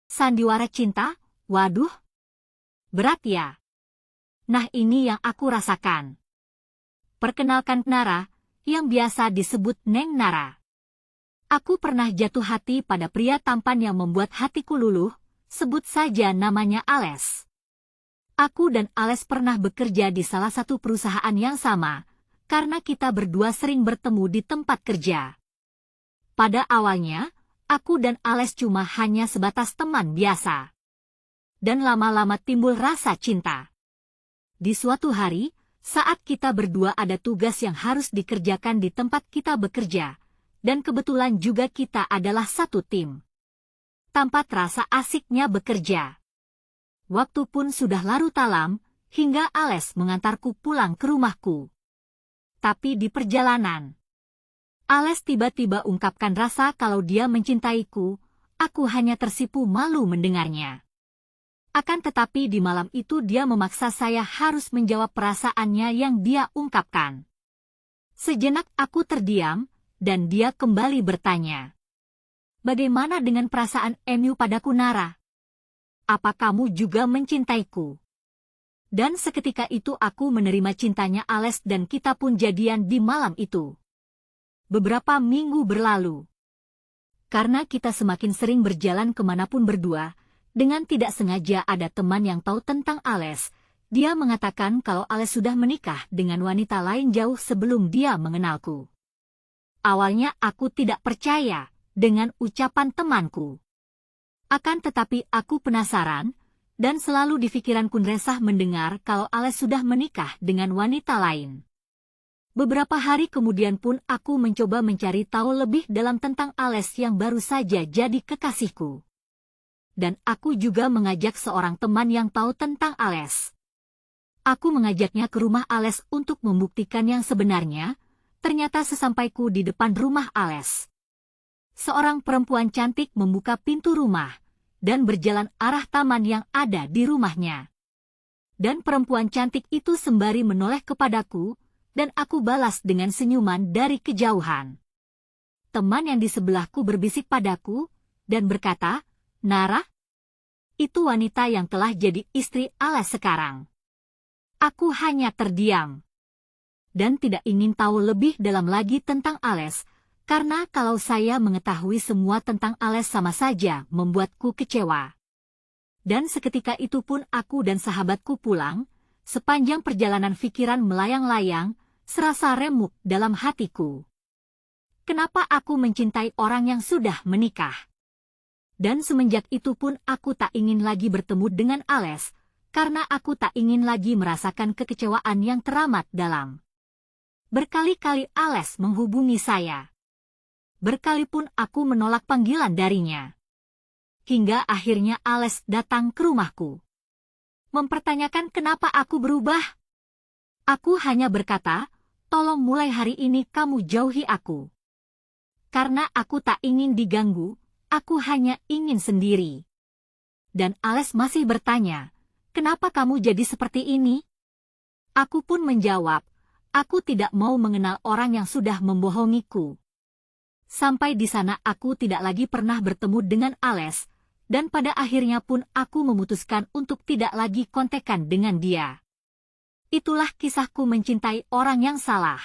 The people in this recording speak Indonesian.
Sandiwara cinta? Waduh, berat ya. Nah ini yang aku rasakan. Perkenalkan Nara, yang biasa disebut Neng Nara. Aku pernah jatuh hati pada pria tampan yang membuat hatiku luluh, sebut saja namanya Ales. Aku dan Ales pernah bekerja di salah satu perusahaan yang sama, karena kita berdua sering bertemu di tempat kerja. Pada awalnya, aku dan Ales cuma hanya sebatas teman biasa. Dan lama-lama timbul rasa cinta. Di suatu hari, saat kita berdua ada tugas yang harus dikerjakan di tempat kita bekerja, dan kebetulan juga kita adalah satu tim. Tampak rasa asiknya bekerja. Waktu pun sudah larut malam, hingga Ales mengantarku pulang ke rumahku. Tapi di perjalanan, Ales tiba-tiba ungkapkan rasa kalau dia mencintaiku, aku hanya tersipu malu mendengarnya. Akan tetapi di malam itu dia memaksa saya harus menjawab perasaannya yang dia ungkapkan. Sejenak aku terdiam, dan dia kembali bertanya. Bagaimana dengan perasaan Emu padaku Nara? Apa kamu juga mencintaiku? Dan seketika itu aku menerima cintanya Ales dan kita pun jadian di malam itu. Beberapa minggu berlalu. Karena kita semakin sering berjalan kemanapun berdua, dengan tidak sengaja ada teman yang tahu tentang Ales. Dia mengatakan kalau Ales sudah menikah dengan wanita lain jauh sebelum dia mengenalku. Awalnya aku tidak percaya dengan ucapan temanku. Akan tetapi aku penasaran, dan selalu di pikiranku resah mendengar kalau Ales sudah menikah dengan wanita lain. Beberapa hari kemudian pun aku mencoba mencari tahu lebih dalam tentang Ales yang baru saja jadi kekasihku. Dan aku juga mengajak seorang teman yang tahu tentang Ales. Aku mengajaknya ke rumah Ales untuk membuktikan yang sebenarnya. Ternyata sesampaiku di depan rumah Ales, seorang perempuan cantik membuka pintu rumah dan berjalan arah taman yang ada di rumahnya. Dan perempuan cantik itu sembari menoleh kepadaku, dan aku balas dengan senyuman dari kejauhan. Teman yang di sebelahku berbisik padaku, dan berkata, Nara, itu wanita yang telah jadi istri Ales sekarang. Aku hanya terdiam. Dan tidak ingin tahu lebih dalam lagi tentang Ales, karena kalau saya mengetahui semua tentang Ales sama saja membuatku kecewa. Dan seketika itu pun aku dan sahabatku pulang, sepanjang perjalanan pikiran melayang-layang, serasa remuk dalam hatiku. Kenapa aku mencintai orang yang sudah menikah? Dan semenjak itu pun aku tak ingin lagi bertemu dengan Ales, karena aku tak ingin lagi merasakan kekecewaan yang teramat dalam. Berkali-kali Ales menghubungi saya. Berkali pun aku menolak panggilan darinya. Hingga akhirnya Ales datang ke rumahku. Mempertanyakan kenapa aku berubah. Aku hanya berkata, tolong mulai hari ini kamu jauhi aku. Karena aku tak ingin diganggu, aku hanya ingin sendiri. Dan Ales masih bertanya, kenapa kamu jadi seperti ini? Aku pun menjawab, aku tidak mau mengenal orang yang sudah membohongiku. Sampai di sana aku tidak lagi pernah bertemu dengan Ales, dan pada akhirnya pun aku memutuskan untuk tidak lagi kontekan dengan dia. Itulah kisahku mencintai orang yang salah.